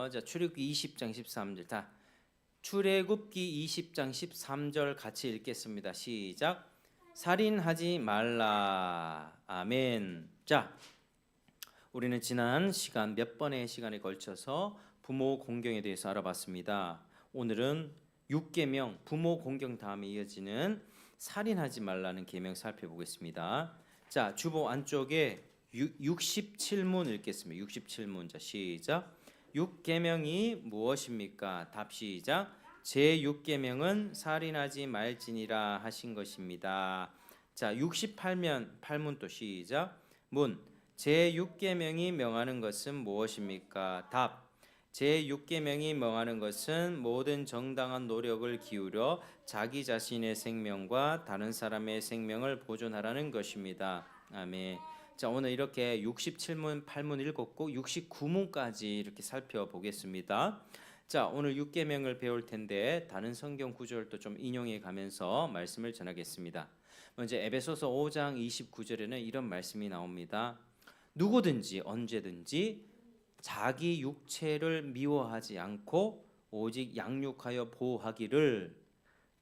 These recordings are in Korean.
보세요. 자, 출애굽기 20장 13절. 다 출애굽기 20장 13절 같이 읽겠습니다. 시작. 살인하지 말라. 아멘. 자, 우리는 지난 시간 몇 번의 시간에 걸쳐서 부모 공경에 대해서 알아봤습니다. 오늘은 6계명 부모 공경 다음에 이어지는 살인하지 말라는 계명 살펴보겠습니다. 자, 주보 안쪽에 67문 읽겠습니다. 67문. 자, 시작. 6계명이 무엇입니까? 답 시작. 제6계명은 살인하지 말지니라 하신 것입니다. 자, 68문 또 시작. 문. 제6계명이 명하는 것은 무엇입니까? 답. 제6계명이 명하는 것은 모든 정당한 노력을 기울여 자기 자신의 생명과 다른 사람의 생명을 보존하라는 것입니다. 아멘. 자, 오늘 이렇게 67문, 8문 읽었고 69문까지 이렇게 살펴보겠습니다. 자, 오늘 6계명을 배울 텐데 다른 성경 구절도 좀 인용해 가면서 말씀을 전하겠습니다. 먼저 에베소서 5장 29절에는 이런 말씀이 나옵니다. 누구든지 언제든지 자기 육체를 미워하지 않고 오직 양육하여 보호하기를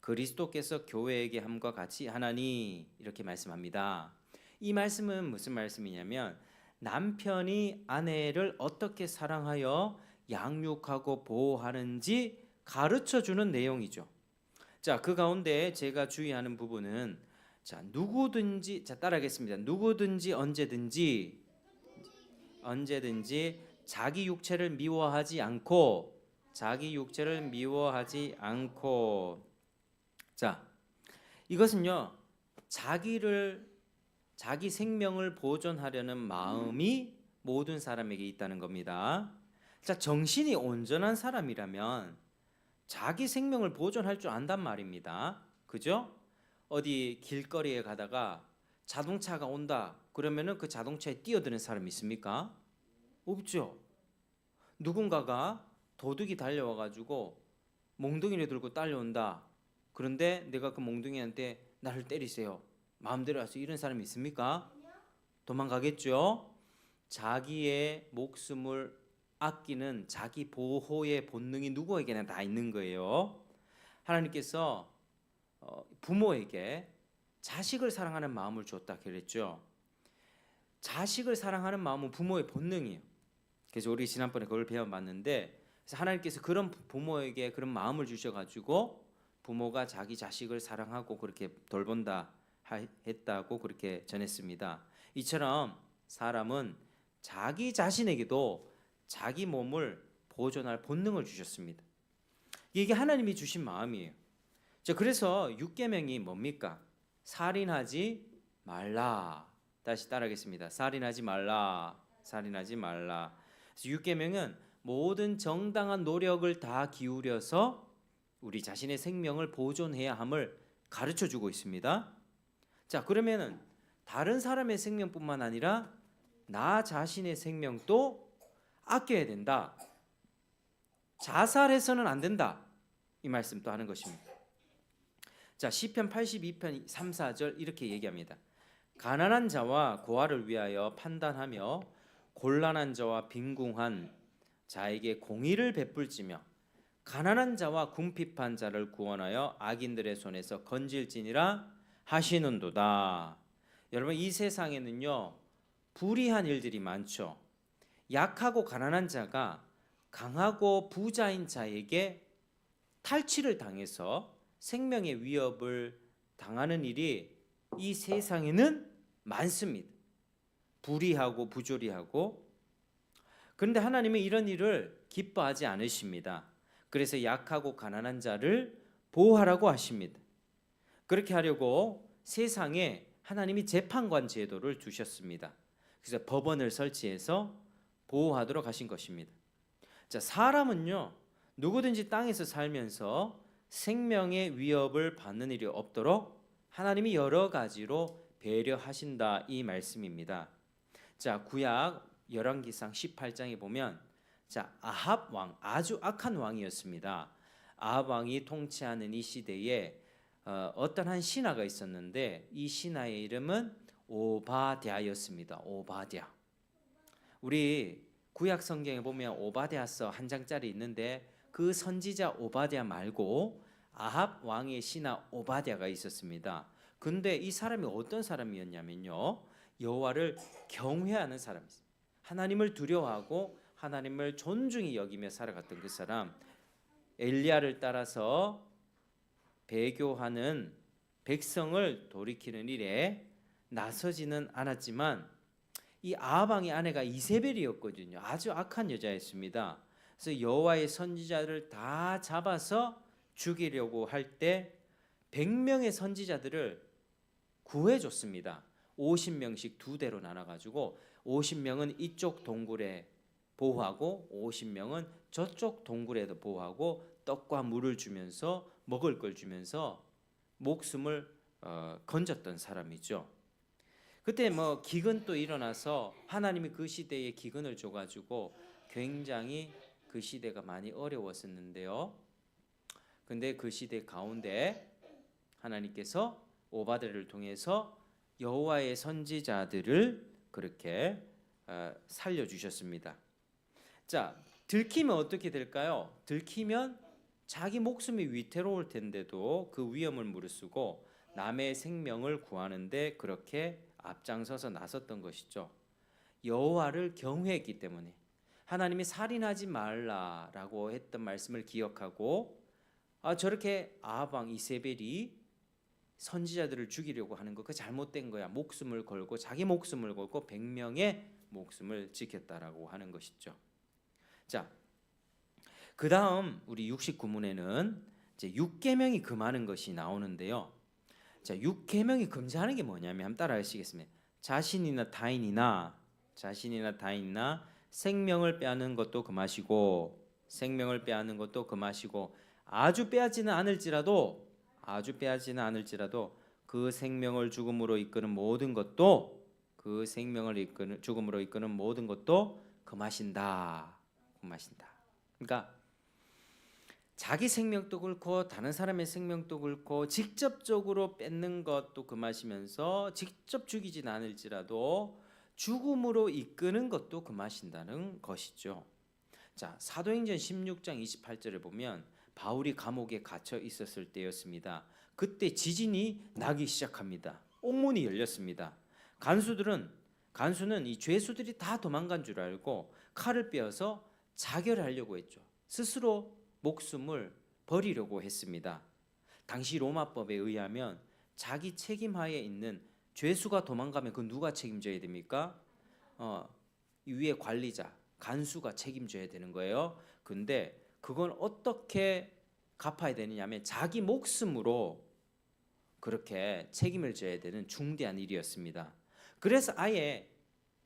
그리스도께서 교회에게 함과 같이 하나니, 이렇게 말씀합니다. 이 말씀은 무슨 말씀이냐면 남편이 아내를 어떻게 사랑하여 양육하고 보호하는지 가르쳐주는 내용이죠. 자, 그 가운데 제가 주의하는 부분은 자, 누구든지, 자, 따라하겠습니다. 누구든지 언제든지 자기 육체를 미워하지 않고 자, 이것은요 자기 생명을 보존하려는 마음이 모든 사람에게 있다는 겁니다. 자, 정신이 온전한 사람이라면 자기 생명을 보존할 줄 안단 말입니다. 그죠? 어디 길거리에 가다가 자동차가 온다 그러면은 그 자동차에 뛰어드는 사람이 있습니까? 없죠. 누군가가 도둑이 달려와 가지고 몽둥이를 들고 딸려온다. 그런데 내가 그 몽둥이한테 나를 때리세요, 마음대로 하세요, 이런 사람이 있습니까? 도망가겠죠. 자기의 목숨을 아끼는 자기 보호의 본능이 누구에게나 다 있는 거예요. 하나님께서 부모에게 자식을 사랑하는 마음을 줬다 그랬죠. 자식을 사랑하는 마음은 부모의 본능이에요. 그래서 우리 지난번에 그걸 배워봤는데, 그래서 하나님께서 그런 부모에게 그런 마음을 주셔가지고 부모가 자기 자식을 사랑하고 그렇게 돌본다 했다고 그렇게 전했습니다. 이처럼 사람은 자기 자신에게도 자기 몸을 보존할 본능을 주셨습니다. 이게 하나님이 주신 마음이에요. 자, 그래서 6계명이 뭡니까? 살인하지 말라. 다시 따라하겠습니다. 살인하지 말라. 6계명은 모든 정당한 노력을 다 기울여서 우리 자신의 생명을 보존해야 함을 가르쳐주고 있습니다. 자, 그러면은 다른 사람의 생명뿐만 아니라 나 자신의 생명도 아껴야 된다. 자살해서는 안 된다. 이 말씀도 하는 것입니다. 자, 시편 82편 3, 4절 이렇게 얘기합니다. 가난한 자와 고아를 위하여 판단하며 곤란한 자와 빈궁한 자에게 공의를 베풀지며 가난한 자와 궁핍한 자를 구원하여 악인들의 손에서 건질지니라 하시는도다. 여러분, 이 세상에는요 불의한 일들이 많죠. 약하고 가난한 자가 강하고 부자인 자에게 탈취를 당해서 생명의 위협을 당하는 일이 이 세상에는 많습니다. 불의하고 부조리하고. 그런데 하나님은 이런 일을 기뻐하지 않으십니다. 그래서 약하고 가난한 자를 보호하라고 하십니다. 그렇게 하려고 세상에 하나님이 재판관 제도를 두셨습니다. 그래서 법원을 설치해서 보호하도록 하신 것입니다. 자, 사람은요 누구든지 땅에서 살면서 생명의 위협을 받는 일이 없도록 하나님이 여러 가지로 배려하신다, 이 말씀입니다. 자, 구약 열왕기상 18장에 보면 자, 아합 왕, 아주 악한 왕이었습니다. 아합 왕이 통치하는 이 시대에 어떤 한 신하가 있었는데 이 신하의 이름은 오바댜였습니다. 오바댜. 우리 구약 성경에 보면 오바댜서 한 장짜리 있는데 그 선지자 오바댜 말고 아합 왕의 신하 오바댜가 있었습니다. 근데 이 사람이 어떤 사람이었냐면요, 여호와를 경외하는 사람이었어요. 하나님을 두려워하고 하나님을 존중히 여기며 살아갔던 그 사람, 엘리야를 따라서 배교하는 백성을 돌이키는 일에 나서지는 않았지만 이 아합 왕의 아내가 이세벨이었거든요. 아주 악한 여자였습니다. 그래서 여호와의 선지자를 다 잡아서 죽이려고 할 때 100명의 선지자들을 구해줬습니다. 50명씩 두 대로 나눠가지고 50명은 이쪽 동굴에 보호하고 50명은 저쪽 동굴에도 보호하고 떡과 물을 주면서 먹을 걸 주면서 목숨을 건졌던 사람이죠. 그때 뭐 기근 또 일어나서 하나님이 그 시대에 기근을 줘가지고 굉장히 그 시대가 많이 어려웠었는데요. 근데 그 시대 가운데 하나님께서 오바댜를 통해서 여호와의 선지자들을 그렇게 살려주셨습니다. 자, 들키면 어떻게 될까요? 들키면 자기 목숨이 위태로울 텐데도 그 위험을 무릅쓰고 남의 생명을 구하는데 그렇게 앞장서서 나섰던 것이죠. 여호와를 경외했기 때문에 하나님이 살인하지 말라라고 했던 말씀을 기억하고 저렇게 아합 왕 이세벨이 선지자들을 죽이려고 하는 거, 그 잘못된 거야. 목숨을 걸고 자기 목숨을 걸고 100명의 목숨을 지켰다라고 하는 것이죠. 자, 그다음 우리 69문에는 이제 6계명이 금하는 것이 나오는데요. 자, 6계명이 금지하는 게 뭐냐면 한번 따라하시겠습니다. 자신이나 타인이나 생명을 빼앗는 것도 금하시고 생명을 빼앗는 것도 금하시고 아주 빼앗지는 않을지라도 그 생명을 죽음으로 이끄는 모든 것도 죽음으로 이끄는 모든 것도 금하신다. 그러니까 자기 생명도 그렇고 다른 사람의 생명도 그렇고 직접적으로 뺏는 것도 금하시면서 직접 죽이진 않을지라도 죽음으로 이끄는 것도 금하신다는 것이죠. 자, 사도행전 16장 28절에 보면 바울이 감옥에 갇혀 있었을 때였습니다. 그때 지진이 나기 시작합니다. 옥문이 열렸습니다. 간수는 이 죄수들이 다 도망간 줄 알고 칼을 빼어서 자결하려고 했죠. 스스로 목숨을 버리려고 했습니다. 당시 로마법에 의하면 자기 책임하에 있는 죄수가 도망가면 그 누가 책임져야 됩니까? 위에 관리자, 간수가 책임져야 되는 거예요. 근데 그건 어떻게 갚아야 되느냐면 자기 목숨으로 그렇게 책임을 져야 되는 중대한 일이었습니다. 그래서 아예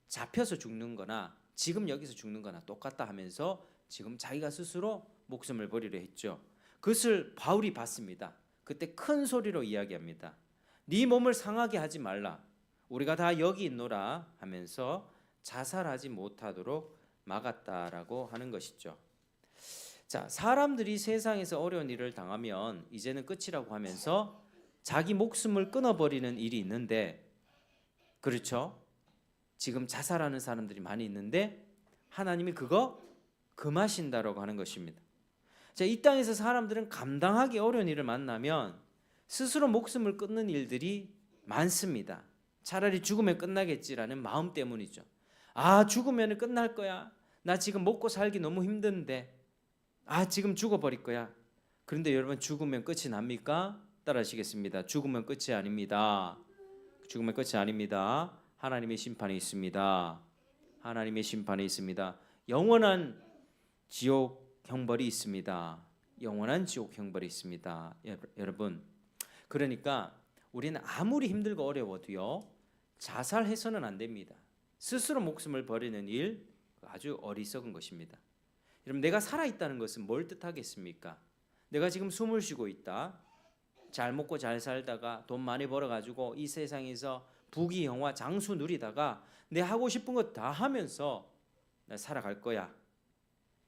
잡혀서 죽는 거나 지금 여기서 죽는 거나 똑같다 하면서 지금 자기가 스스로 목숨을 버리려 했죠. 그것을 바울이 봤습니다. 그때 큰 소리로 이야기합니다. 네 몸을 상하게 하지 말라. 우리가 다 여기 있노라 하면서 자살하지 못하도록 막았다라고 하는 것이죠. 자, 사람들이 세상에서 어려운 일을 당하면 이제는 끝이라고 하면서 자기 목숨을 끊어버리는 일이 있는데, 그렇죠? 지금 자살하는 사람들이 많이 있는데 하나님이 그거 금하신다라고 하는 것입니다. 자, 이 땅에서 사람들은 감당하기 어려운 일을 만나면 스스로 목숨을 끊는 일들이 많습니다. 차라리 죽으면 끝나겠지라는 마음 때문이죠. 죽으면 끝날 거야. 나 지금 먹고 살기 너무 힘든데 지금 죽어버릴 거야. 그런데 여러분, 죽으면 끝이 납니까? 따라하시겠습니다. 죽으면 끝이 아닙니다. 죽으면 끝이 아닙니다. 하나님의 심판이 있습니다. 하나님의 심판이 있습니다. 영원한 지옥 형벌이 있습니다. 영원한 지옥 형벌이 있습니다. 여러분, 그러니까 우리는 아무리 힘들고 어려워도요, 자살해서는 안 됩니다. 스스로 목숨을 버리는 일, 아주 어리석은 것입니다. 여러분, 내가 살아있다는 것은 뭘 뜻하겠습니까? 내가 지금 숨을 쉬고 있다, 잘 먹고 잘 살다가 돈 많이 벌어가지고 이 세상에서 부귀영화 장수 누리다가 내 하고 싶은 거 다 하면서 나 살아갈 거야,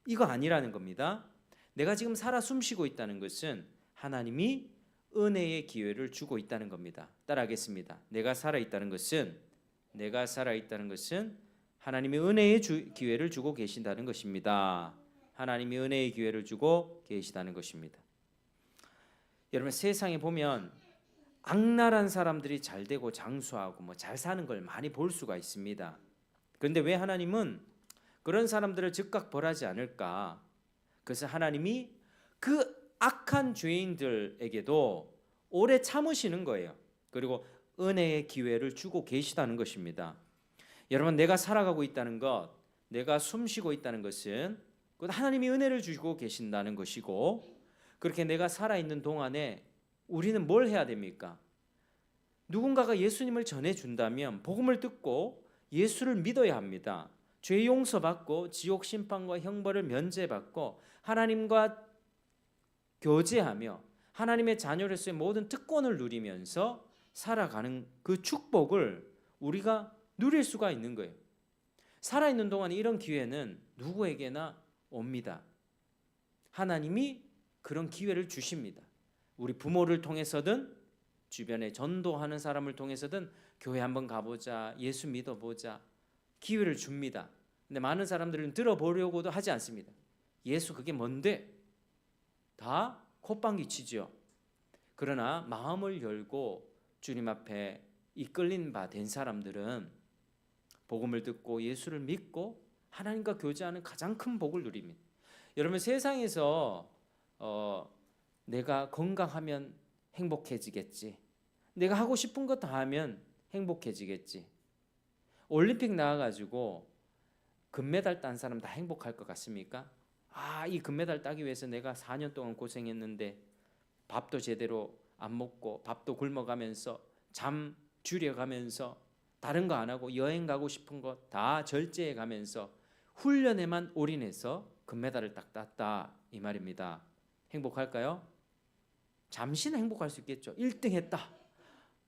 이거 아니라는 겁니다. 내가 지금 살아 숨쉬고 있다는 것은 하나님이 은혜의 기회를 주고 있다는 겁니다. 따라하겠습니다. 내가 살아있다는 것은 하나님이 은혜의 기회를 주고 계신다는 것입니다. 하나님이 은혜의 기회를 주고 계시다는 것입니다. 여러분, 세상에 보면 악랄한 사람들이 잘 되고 장수하고 잘 사는 걸 많이 볼 수가 있습니다. 그런데 왜 하나님은 그런 사람들을 즉각 벌하지 않을까? 그래서 하나님이 그 악한 죄인들에게도 오래 참으시는 거예요. 그리고 은혜의 기회를 주고 계시다는 것입니다. 여러분, 내가 살아가고 있다는 것, 내가 숨쉬고 있다는 것은 그것 하나님이 은혜를 주시고 계신다는 것이고, 그렇게 내가 살아있는 동안에 우리는 뭘 해야 됩니까? 누군가가 예수님을 전해준다면 복음을 듣고 예수를 믿어야 합니다. 죄 용서받고 지옥 심판과 형벌을 면제받고 하나님과 교제하며 하나님의 자녀로서의 모든 특권을 누리면서 살아가는 그 축복을 우리가 누릴 수가 있는 거예요. 살아있는 동안 이런 기회는 누구에게나 옵니다. 하나님이 그런 기회를 주십니다. 우리 부모를 통해서든 주변에 전도하는 사람을 통해서든 교회 한번 가보자, 예수 믿어보자 기회를 줍니다. 근데 많은 사람들은 들어보려고도 하지 않습니다. 예수 그게 뭔데? 다 콧방귀 치죠. 그러나 마음을 열고 주님 앞에 이끌린 바 된 사람들은 복음을 듣고 예수를 믿고 하나님과 교제하는 가장 큰 복을 누립니다. 여러분, 세상에서 내가 건강하면 행복해지겠지, 내가 하고 싶은 거 다 하면 행복해지겠지, 올림픽 나와가지고 금메달 딴 사람 다 행복할 것 같습니까? 이 금메달 따기 위해서 내가 4년 동안 고생했는데 밥도 제대로 안 먹고 밥도 굶어가면서 잠 줄여가면서 다른 거 안 하고 여행 가고 싶은 거 다 절제해 가면서 훈련에만 올인해서 금메달을 딱 땄다 이 말입니다. 행복할까요? 잠시는 행복할 수 있겠죠. 1등 했다.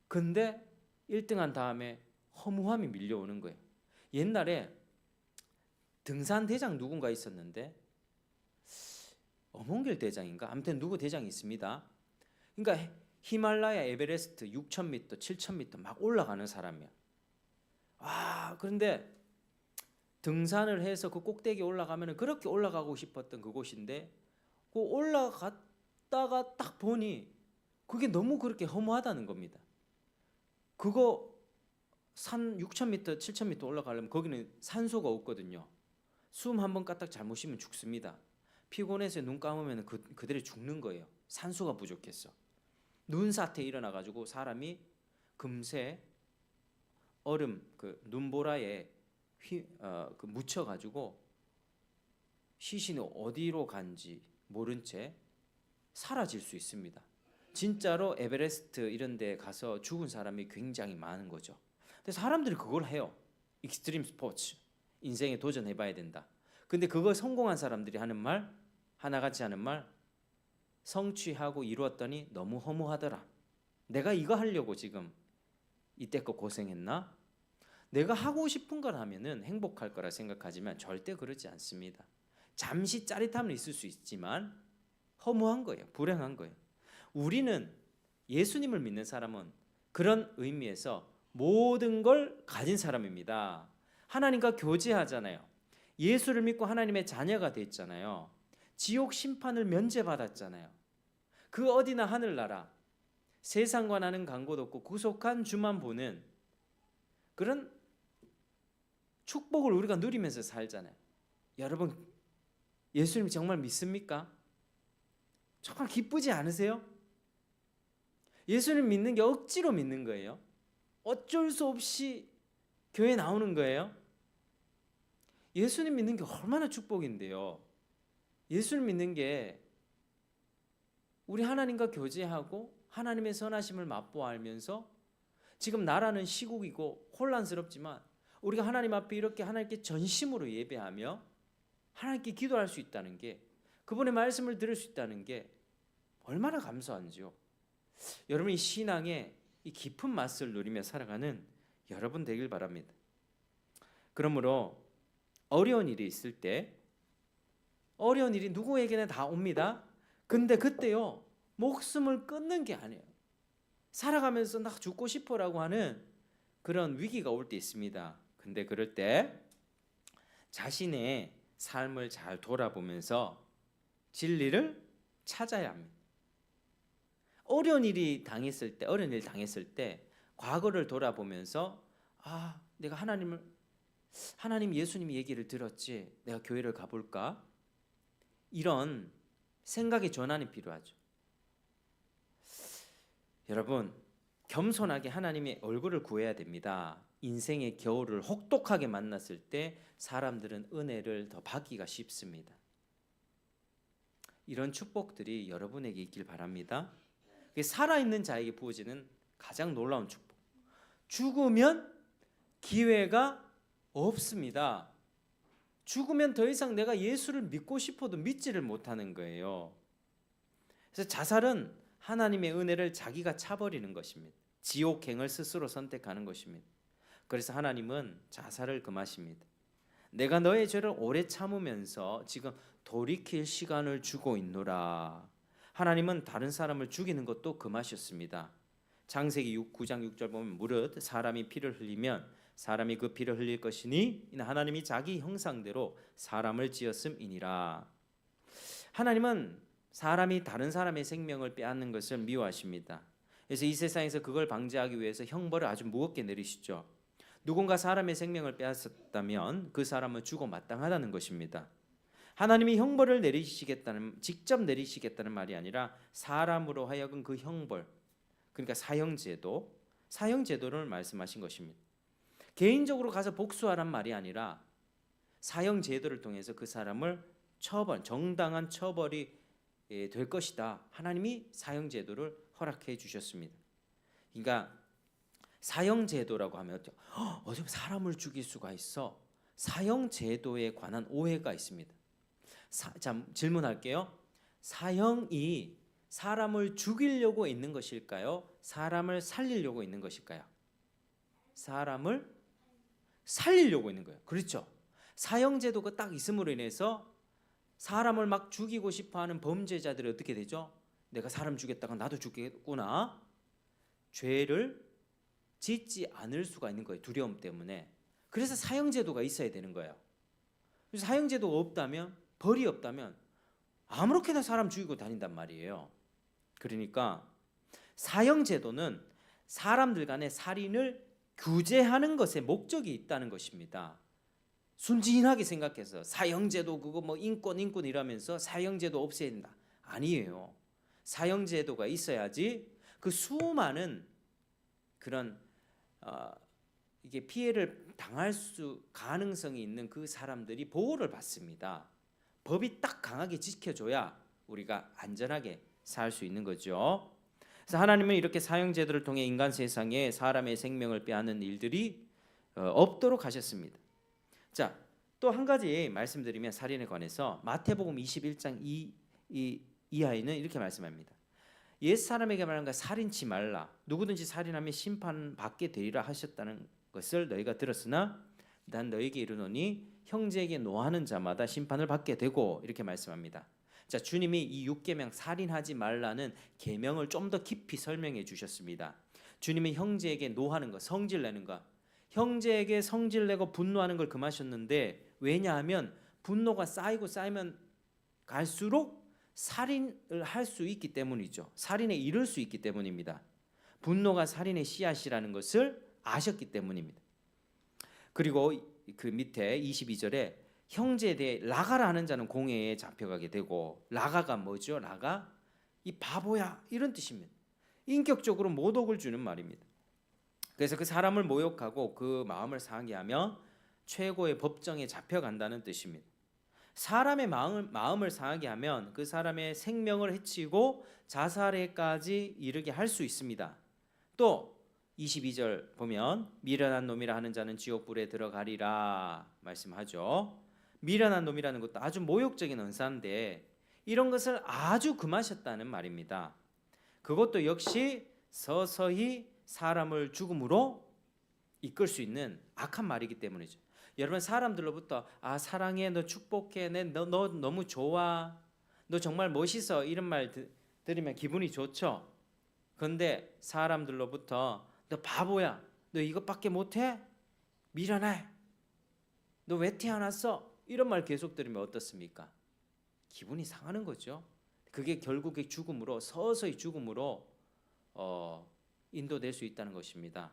근데 1등 한 다음에 허무함이 밀려오는 거예요. 옛날에 등산 대장 누군가 있었는데 어몽길 대장인가? 아무튼 누구 대장이 있습니다. 그러니까 히말라야 에베레스트 6,000m, 7,000m 막 올라가는 사람이야. 그런데 등산을 해서 그 꼭대기에 올라가면 그렇게 올라가고 싶었던 그곳인데 그 올라갔다가 딱 보니 그게 너무 그렇게 허무하다는 겁니다. 그거 산 6,000m, 7,000m 올라가려면 거기는 산소가 없거든요. 숨 한 번 까딱 잘못 쉬면 죽습니다. 피곤해서 눈 감으면 그대로 죽는 거예요. 산소가 부족해서. 눈사태 일어나가지고 사람이 금세 얼음 그 눈보라에 묻혀가지고 시신이 어디로 간지 모른 채 사라질 수 있습니다. 진짜로 에베레스트 이런 데 가서 죽은 사람이 굉장히 많은 거죠. 근데 사람들이 그걸 해요. 익스트림 스포츠, 인생에 도전해봐야 된다. 근데 그걸 성공한 사람들이 하는 말, 하나같이 하는 말, 성취하고 이루었더니 너무 허무하더라. 내가 이거 하려고 지금 이때껏 고생했나? 내가 하고 싶은 걸 하면은 행복할 거라 생각하지만 절대 그렇지 않습니다. 잠시 짜릿함은 있을 수 있지만 허무한 거예요. 불행한 거예요. 우리는 예수님을 믿는 사람은 그런 의미에서 모든 걸 가진 사람입니다. 하나님과 교제하잖아요. 예수를 믿고 하나님의 자녀가 됐잖아요. 지옥 심판을 면제받았잖아요. 그 어디나 하늘나라, 세상과 나는 간곳 없고 구속한 주만 보는 그런 축복을 우리가 누리면서 살잖아요. 여러분, 예수님 정말 믿습니까? 정말 기쁘지 않으세요? 예수님 믿는 게 억지로 믿는 거예요? 어쩔 수 없이 교회 나오는 거예요? 예수님 믿는 게 얼마나 축복인데요. 예수님 믿는 게 우리 하나님과 교제하고 하나님의 선하심을 맛보아 알면서 지금 나라는 시국이고 혼란스럽지만 우리가 하나님 앞에 이렇게 하나님께 전심으로 예배하며 하나님께 기도할 수 있다는 게, 그분의 말씀을 들을 수 있다는 게 얼마나 감사한지요. 여러분, 이 신앙의 이 깊은 맛을 누리며 살아가는 여러분 되길 바랍니다. 그러므로 어려운 일이 있을 때, 어려운 일이 누구에게나 다 옵니다. 근데 그때요, 목숨을 끊는 게 아니에요. 살아가면서 나 죽고 싶어라고 하는 그런 위기가 올 때 있습니다. 근데 그럴 때 자신의 삶을 잘 돌아보면서 진리를 찾아야 합니다. 어려운 일 당했을 때 과거를 돌아보면서 내가 하나님 예수님 얘기를 들었지, 내가 교회를 가볼까? 이런 생각의 전환이 필요하죠. 여러분, 겸손하게 하나님의 얼굴을 구해야 됩니다. 인생의 겨울을 혹독하게 만났을 때 사람들은 은혜를 더 받기가 쉽습니다. 이런 축복들이 여러분에게 있길 바랍니다. 살아있는 자에게 부어지는 가장 놀라운 축복. 죽으면 기회가 없습니다. 죽으면 더 이상 내가 예수를 믿고 싶어도 믿지를 못하는 거예요. 그래서 자살은 하나님의 은혜를 자기가 차버리는 것입니다. 지옥행을 스스로 선택하는 것입니다. 그래서 하나님은 자살을 금하십니다. 내가 너의 죄를 오래 참으면서 지금 돌이킬 시간을 주고 있노라. 하나님은 다른 사람을 죽이는 것도 금하셨습니다. 창세기 9장 6절 보면 무릇 사람이 피를 흘리면 사람이 그 피를 흘릴 것이니 하나님이 자기 형상대로 사람을 지었음이니라. 하나님은 사람이 다른 사람의 생명을 빼앗는 것을 미워하십니다. 그래서 이 세상에서 그걸 방지하기 위해서 형벌을 아주 무겁게 내리시죠. 누군가 사람의 생명을 빼앗았다면 그 사람은 죽어 마땅하다는 것입니다. 하나님이 형벌을 직접 내리시겠다는 말이 아니라 사람으로 하여금 그 형벌, 그러니까 사형제도를 말씀하신 것입니다. 개인적으로 가서 복수하란 말이 아니라 사형제도를 통해서 그 사람을 정당한 처벌이 될 것이다. 하나님이 사형제도를 허락해 주셨습니다. 그러니까 사형제도라고 하면 어떻게 사람을 죽일 수가 있어? 사형제도에 관한 오해가 있습니다. 자, 질문할게요. 사형이 사람을 죽이려고 있는 것일까요? 사람을 살리려고 있는 것일까요? 사람을 살리려고 있는 거예요. 그렇죠? 사형제도가 딱 있음으로 인해서 사람을 막 죽이고 싶어하는 범죄자들이 어떻게 되죠? 내가 사람 죽였다가 나도 죽겠구나. 죄를 짓지 않을 수가 있는 거예요. 두려움 때문에. 그래서 사형제도가 있어야 되는 거예요. 그래서 사형제도가 없다면, 벌이 없다면 아무렇게나 사람 죽이고 다닌단 말이에요. 그러니까 사형제도는 사람들 간의 살인을 규제하는 것에 목적이 있다는 것입니다. 순진하게 생각해서 사형제도 그거 뭐 인권 이러면서 사형제도 없애야 된다. 아니에요. 사형제도가 있어야지 그 수많은 그런 이게 피해를 당할 가능성이 있는 그 사람들이 보호를 받습니다. 법이 딱 강하게 지켜줘야 우리가 안전하게 살 수 있는 거죠. 그래서 하나님은 이렇게 사형제도를 통해 인간 세상에 사람의 생명을 빼앗는 일들이 없도록 하셨습니다. 자, 또 한 가지 말씀드리면 살인에 관해서 마태복음 21장 이하에는 이렇게 말씀합니다. 옛 사람에게 말한 것 살인치 말라. 누구든지 살인하면 심판받게 되리라 하셨다는 것을 너희가 들었으나 난 너희에게 이르노니 형제에게 노하는 자마다 심판을 받게 되고 이렇게 말씀합니다. 자, 주님이 이 6계명 살인하지 말라는 계명을 좀 더 깊이 설명해 주셨습니다. 주님이 형제에게 노하는 것, 성질내는 것, 형제에게 성질내고 분노하는 걸 금하셨는데 왜냐하면 분노가 쌓이면 갈수록 살인을 할 수 있기 때문이죠. 살인에 이를 수 있기 때문입니다. 분노가 살인의 씨앗이라는 것을 아셨기 때문입니다. 그리고 그 밑에 22절에 형제에 대해 라가라 하는 자는 공회에 잡혀가게 되고, 라가가 뭐죠? 라가 이 바보야 이런 뜻입니다. 인격적으로 모독을 주는 말입니다. 그래서 그 사람을 모욕하고 그 마음을 상하게 하며 최고의 법정에 잡혀간다는 뜻입니다. 사람의 마음을 상하게 하면 그 사람의 생명을 해치고 자살에까지 이르게 할 수 있습니다. 또 22절 보면 미련한 놈이라 하는 자는 지옥불에 들어가리라 말씀하죠. 미련한 놈이라는 것도 아주 모욕적인 언사인데 이런 것을 아주 금하셨다는 말입니다. 그것도 역시 서서히 사람을 죽음으로 이끌 수 있는 악한 말이기 때문이죠. 여러분 사람들로부터 사랑해, 너 축복해, 너 너무 좋아, 너 정말 멋있어 이런 말 들으면 기분이 좋죠. 그런데 사람들로부터 너 바보야, 너 이것밖에 못해? 미련해, 너 왜 태어났어? 이런 말 계속 들으면 어떻습니까? 기분이 상하는 거죠. 그게 결국에 죽음으로, 서서히 죽음으로 인도될 수 있다는 것입니다.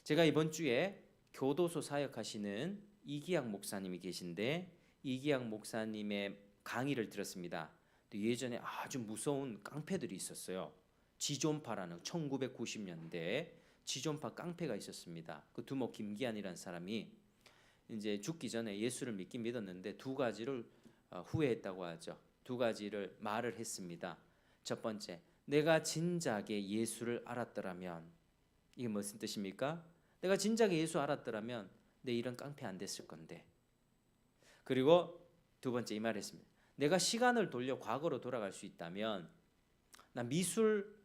제가 이번 주에 교도소 사역하시는 이기학 목사님이 계신데, 이기학 목사님의 강의를 들었습니다. 예전에 아주 무서운 깡패들이 있었어요. 지존파라는 1990년대 지존파 깡패가 있었습니다. 그 두목 김기한이라는 사람이 이제 죽기 전에 예수를 믿긴 믿었는데 두 가지를 후회했다고 하죠. 두 가지를 말을 했습니다. 첫 번째, 내가 진작에 예수를 알았더라면, 이게 무슨 뜻입니까? 내가 진작에 예수 알았더라면 내 이런 깡패 안 됐을 건데. 그리고 두 번째 이 말을 했습니다. 내가 시간을 돌려 과거로 돌아갈 수 있다면 나 미술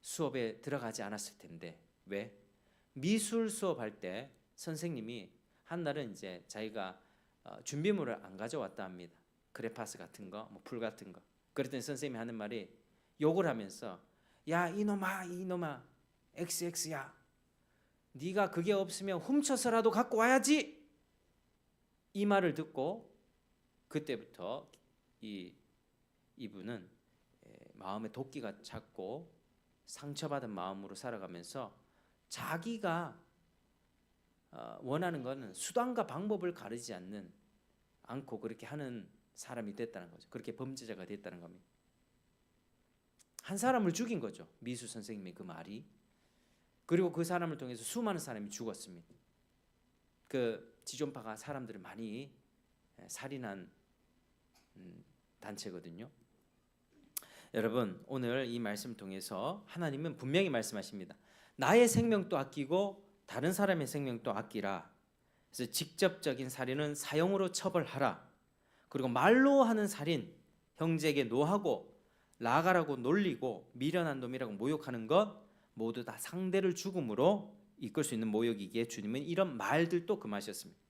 수업에 들어가지 않았을 텐데. 왜? 미술 수업할 때 선생님이 한 날은 이제 자기가 준비물을 안 가져왔다 합니다. 그래파스 같은 거, 뭐 풀 같은 거. 그랬더니 선생님이 하는 말이 욕을 하면서, 야 이놈아 XX야, 네가 그게 없으면 훔쳐서라도 갖고 와야지. 이 말을 듣고 그때부터 이분은 마음에 도끼가 찼고 상처받은 마음으로 살아가면서 자기가 원하는 것은 수단과 방법을 가리지 않고 그렇게 하는 사람이 됐다는 거죠. 그렇게 범죄자가 됐다는 겁니다. 한 사람을 죽인 거죠. 미술 선생님의 그 말이. 그리고 그 사람을 통해서 수많은 사람이 죽었습니다. 그 지존파가 사람들을 많이 살인한 단체거든요. 여러분, 오늘 이 말씀 통해서 하나님은 분명히 말씀하십니다. 나의 생명도 아끼고 다른 사람의 생명도 아끼라. 그래서 직접적인 살인은 사형으로 처벌하라. 그리고 말로 하는 살인, 형제에게 노하고 나가라고 놀리고 미련한 놈이라고 모욕하는 것 모두 다 상대를 죽음으로 이끌 수 있는 모욕이기에 주님은 이런 말들도 금하셨습니다.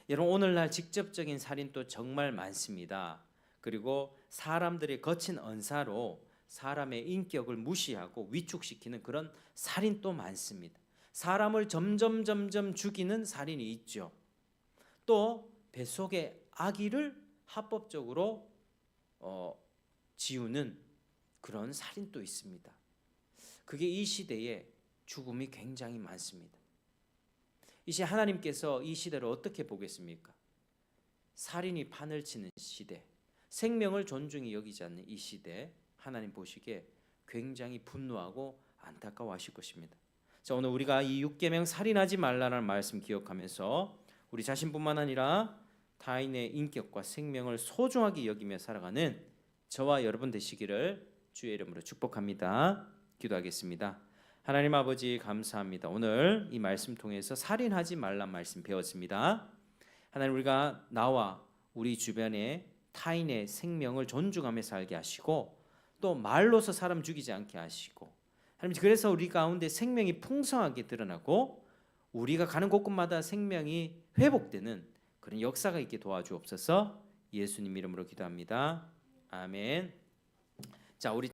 여러분, 오늘날 직접적인 살인도 정말 많습니다. 그리고 사람들의 거친 언사로 사람의 인격을 무시하고 위축시키는 그런 살인도 많습니다. 사람을 점점 죽이는 살인이 있죠. 또 뱃속의 아기를 합법적으로 지우는 그런 살인도 있습니다. 그게 이 시대에 죽음이 굉장히 많습니다. 이제 하나님께서 이 시대를 어떻게 보겠습니까? 살인이 판을 치는 시대, 생명을 존중히 여기지 않는 이 시대, 하나님 보시기에 굉장히 분노하고 안타까워하실 것입니다. 자, 오늘 우리가 이 6계명 살인하지 말라는 말씀 기억하면서 우리 자신뿐만 아니라 타인의 인격과 생명을 소중하게 여기며 살아가는 저와 여러분 되시기를 주의 이름으로 축복합니다. 기도하겠습니다. 하나님 아버지 감사합니다. 오늘 이 말씀 통해서 살인하지 말란 말씀 배웠습니다. 하나님, 우리가 나와 우리 주변에 타인의 생명을 존중하며 살게 하시고 또 말로서 사람 죽이지 않게 하시고, 하나님, 그래서 우리 가운데 생명이 풍성하게 드러나고 우리가 가는 곳곳마다 생명이 회복되는 그런 역사가 있게 도와주옵소서. 예수님 이름으로 기도합니다. 아멘. 자, 우리